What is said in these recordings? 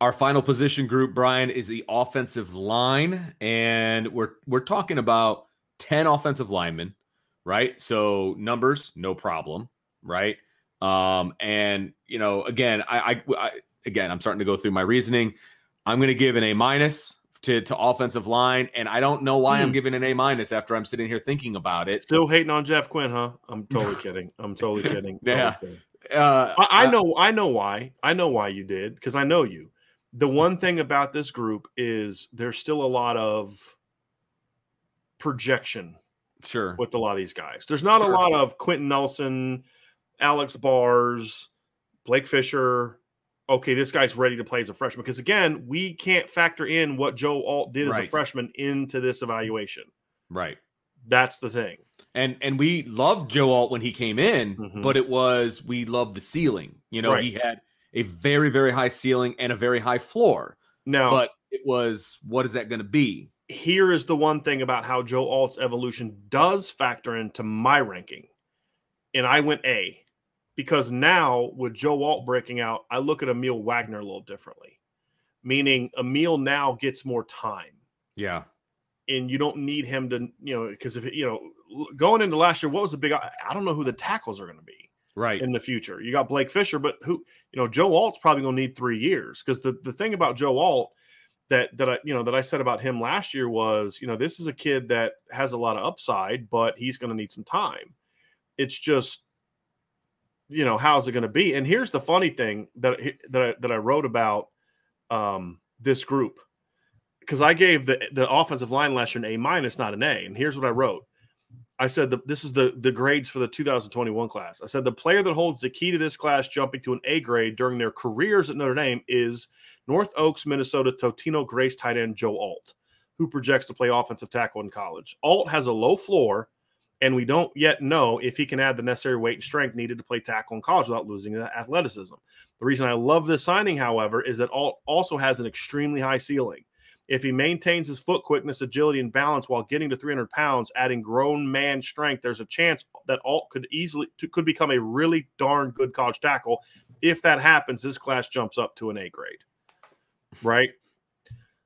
Our final position group, Brian, is the offensive line, and we're talking about 10 offensive linemen, right? So numbers, no problem, right? And again, again, I'm starting to go through my reasoning. I'm going to give an A minus to offensive line, and I don't know why I'm giving an A minus after I'm sitting here thinking about it. Still hating on Jeff Quinn, huh? I'm totally kidding. I'm totally kidding. Yeah. Totally kidding. I know why. I know why you did, because I know you. The one thing about this group is there's still a lot of projection. Sure. With a lot of these guys. There's not a lot of Quentin Nelson, Alex Bars, Blake Fisher. Okay, this guy's ready to play as a freshman. Because, again, we can't factor in what Joe Alt did as a freshman into this evaluation. Right. That's the thing. And we loved Joe Alt when he came in, but we loved the ceiling. He had a very, very high ceiling and a very high floor. Now, but it was, what is that going to be? Here is the one thing about how Joe Alt's evolution does factor into my ranking. And I went A. Because now, with Joe Alt breaking out, I look at Emil Wagner a little differently. Meaning, Emil now gets more time. Yeah. And you don't need him to, because if going into last year, what was the big? I don't know who the tackles are going to be in the future. You got Blake Fisher, but Joe Alt's probably going to need 3 years, because the thing about Joe Alt that I said about him last year was, this is a kid that has a lot of upside, but he's going to need some time. It's just, how's it going to be? And here's the funny thing that I wrote about this group. Because I gave the offensive line last year an A minus, not an A. And here's what I wrote. I said this is the grades for the 2021 class. I said the player that holds the key to this class jumping to an A grade during their careers at Notre Dame is North Oaks, Minnesota Totino Grace tight end Joe Alt, who projects to play offensive tackle in college. Alt has a low floor, and we don't yet know if he can add the necessary weight and strength needed to play tackle in college without losing the athleticism. The reason I love this signing, however, is that Alt also has an extremely high ceiling. If he maintains his foot quickness, agility, and balance while getting to 300 pounds, adding grown man strength, there's a chance that Alt could become a really darn good college tackle. If that happens, this class jumps up to an A grade, right?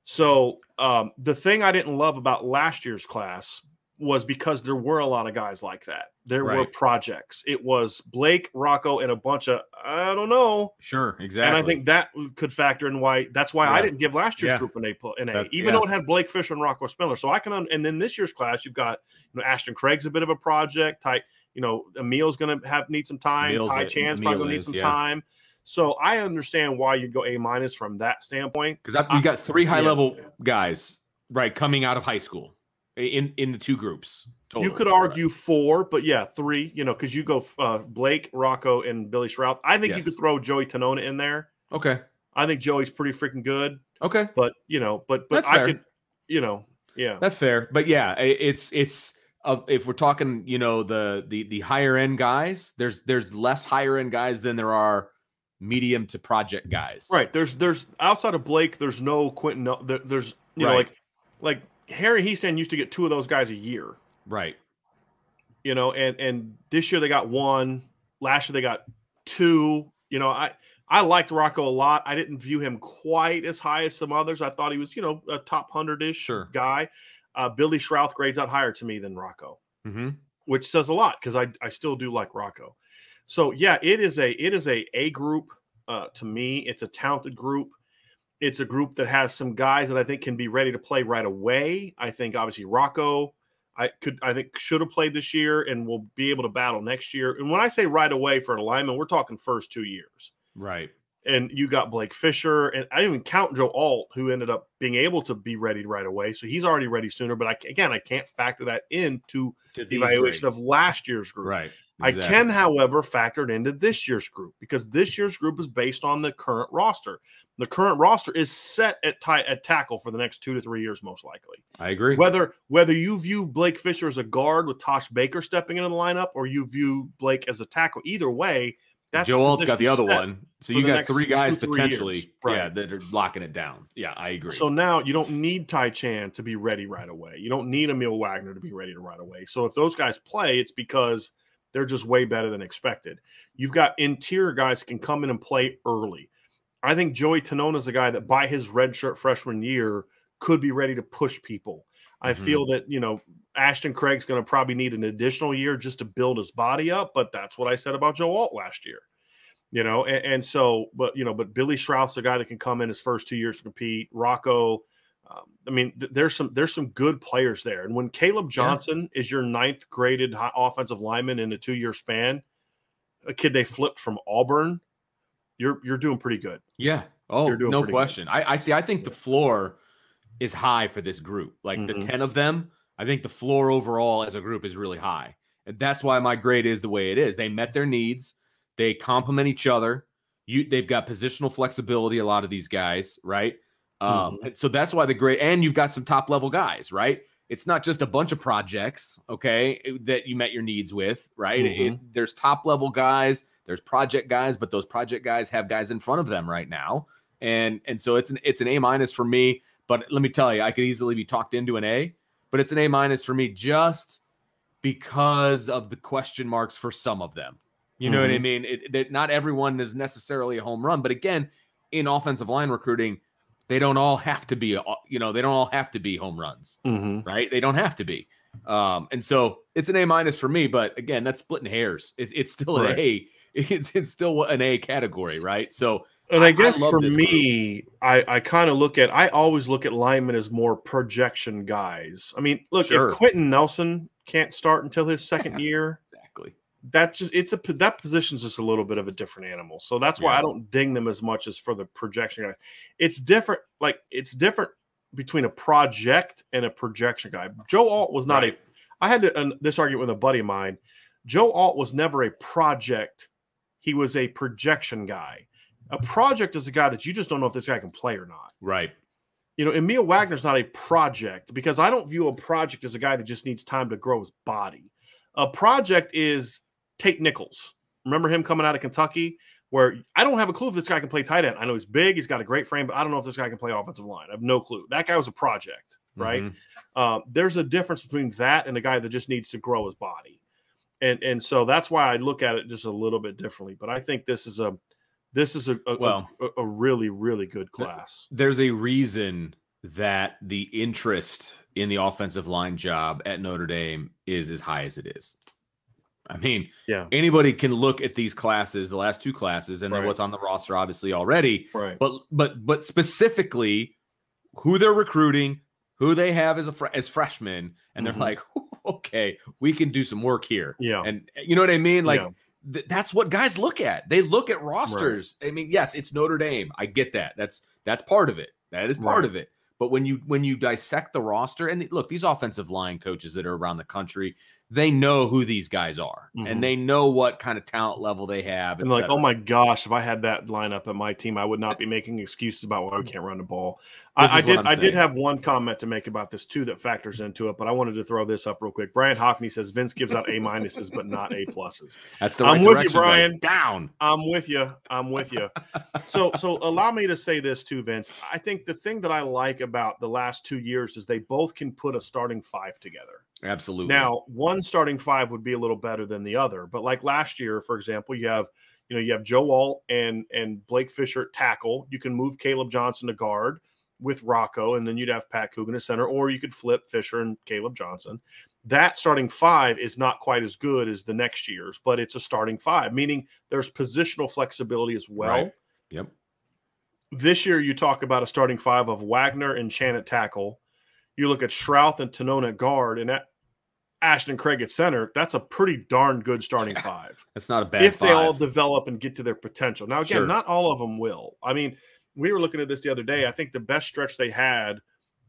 So the thing I didn't love about last year's class was because there were a lot of guys like that. There were projects. It was Blake, Rocco, and a bunch of, I don't know. Sure, exactly. And I think that could factor in why. That's why I didn't give last year's group an A, even though it had Blake Fisher and Rocco Spindler. So I can, and then this year's class, you've got, Ashton Craig's a bit of a project. Emil's going to need some time. Ty Chan's probably going to need some time. So I understand why you'd go A minus from that standpoint. Because you got 3 high level guys, coming out of high school. In the 2 groups. Totally. You could argue 4, but 3, because you go Blake, Rocco, and Billy Shrout. I think you could throw Joey Tanona in there. Okay. I think Joey's pretty freaking good. Okay. But, but that's I fair. could, That's fair. But it's if we're talking, the higher end guys, there's less higher end guys than there are medium to project guys. Right. There's outside of Blake, there's no Quentin. There's, like Harry Heastand used to get 2 of those guys a year. Right. And this year they got 1. Last year they got 2. I liked Rocco a lot. I didn't view him quite as high as some others. I thought he was, a top 100-ish guy. Billy Shrouth grades out higher to me than Rocco, which says a lot because I still do like Rocco. So, it is a group to me. It's a talented group. It's a group that has some guys that I think can be ready to play right away. I think obviously Rocco, I think should have played this year and will be able to battle next year. And when I say right away for an alignment, we're talking first 2 years. Right. And you got Blake Fisher, and I didn't even count Joe Alt, who ended up being able to be ready right away. So he's already ready sooner. But I can't factor that into the evaluation of last year's group. Right. Exactly. I can, however, factor it into this year's group because this year's group is based on the current roster. The current roster is set at tackle for the next 2 to 3 years, most likely. I agree. Whether you view Blake Fisher as a guard with Tosh Baker stepping into the lineup, or you view Blake as a tackle, either way, that's Joe Alt's got the other one. So you got 3 guys 2 to 3 potentially, years. that are locking it down. Yeah, I agree. So now you don't need Ty Chan to be ready right away. You don't need Emil Wagner to be ready to right away. So if those guys play, it's because they're just way better than expected. You've got interior guys that can come in and play early. I think Joey Tanona is a guy that by his redshirt freshman year could be ready to push people. I feel that, Ashton Craig's going to probably need an additional year just to build his body up, but that's what I said about Joe Alt last year. But Billy Strauss, a guy that can come in his first 2 years to compete. Rocco, there's some good players there. And when Caleb Johnson is your 9th graded offensive lineman in a 2-year span, a kid they flipped from Auburn, you're doing pretty good. Yeah. Oh, no question. I see. I think the floor is high for this group. Like the 10 of them, I think the floor overall as a group is really high. And that's why my grade is the way it is. They met their needs. They complement each other. They've got positional flexibility, a lot of these guys, right? And so that's why the grade, and you've got some top level guys, right? It's not just a bunch of projects, okay, that you met your needs with, right? There's top level guys, there's project guys, but those project guys have guys in front of them right now. And so it's an A- for me. But let me tell you, I could easily be talked into an A, but it's an A- for me just because of the question marks for some of them. You know what I mean? Not everyone is necessarily a home run, but again, in offensive line recruiting, they don't all have to be, they don't all have to be home runs, right? They don't have to be. And so it's an A- for me, but again, that's splitting hairs. It's still an A. It's still an A category, right? So, and I guess for me, I kind of I always look at linemen as more projection guys. I mean, look, if Quentin Nelson can't start until his second year, exactly. That position's just a little bit of a different animal. So that's why I don't ding them as much as for the projection guy. It's different. Like it's different between a project and a projection guy. Joe Alt was not I had this argument with a buddy of mine. Joe Alt was never a project. He was a projection guy. A project is a guy that you just don't know if this guy can play or not. Right. Emil Wagner's not a project because I don't view a project as a guy that just needs time to grow his body. A project is Tate Nichols. Remember him coming out of Kentucky where I don't have a clue if this guy can play tight end. I know he's big. He's got a great frame, but I don't know if this guy can play offensive line. I have no clue. That guy was a project, right? There's a difference between that and a guy that just needs to grow his body. And so that's why I look at it just a little bit differently. But I think this is a really, really good class. There's a reason that the interest in the offensive line job at Notre Dame is as high as it is. I mean, anybody can look at these classes, the last 2 classes, and then what's on the roster, obviously already. Right. But specifically, who they're recruiting, who they have as freshmen, and they're like, okay, we can do some work here. Yeah, and you know what I mean? Like that's what guys look at. They look at rosters. Right. I mean, yes, it's Notre Dame. I get that. That's part of it. That is part of it. But when you dissect the roster, and look, these offensive line coaches that are around the country, they know who these guys are, and they know what kind of talent level they have. And like, oh my gosh, if I had that lineup at my team, I would not be making excuses about why we can't run the ball. I did have one comment to make about this too that factors into it, but I wanted to throw this up real quick. Brian Hockney says Vince gives out A- but not A+. That's the right I'm with you, Brian. Down. I'm with you. So allow me to say this too, Vince. I think the thing that I like about the last 2 years is they both can put a starting 5 together. Absolutely. Now, one starting 5 would be a little better than the other, but like last year, for example, you have Joe Alt and Blake Fisher at tackle. You can move Caleb Johnson to guard with Rocco, and then you'd have Pat Coogan at center, or you could flip Fisher and Caleb Johnson. That starting 5 is not quite as good as the next year's, but it's a starting 5, meaning there's positional flexibility as well. Right. Yep. This year, you talk about a starting 5 of Wagner and Chan at tackle. You look at Strouth and Tanona at guard, and Ashton Craig at center. That's a pretty darn good starting 5. That's not a bad if 5. they all develop and get to their potential. Now, again, not all of them will. I mean, we were looking at this the other day. I think the best stretch they had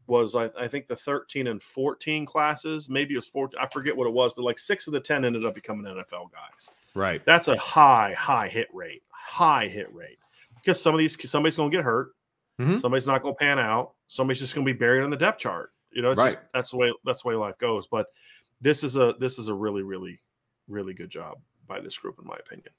was, I think, the 13 and 14 classes. Maybe it was 14. I forget what it was, but like 6 of the 10 ended up becoming NFL guys. Right. That's a high hit rate. High hit rate. Because somebody's going to get hurt. Somebody's not going to pan out. Somebody's just going to be buried on the depth chart. It's just, that's the way life goes. But this is a really, really, really good job by this group, in my opinion.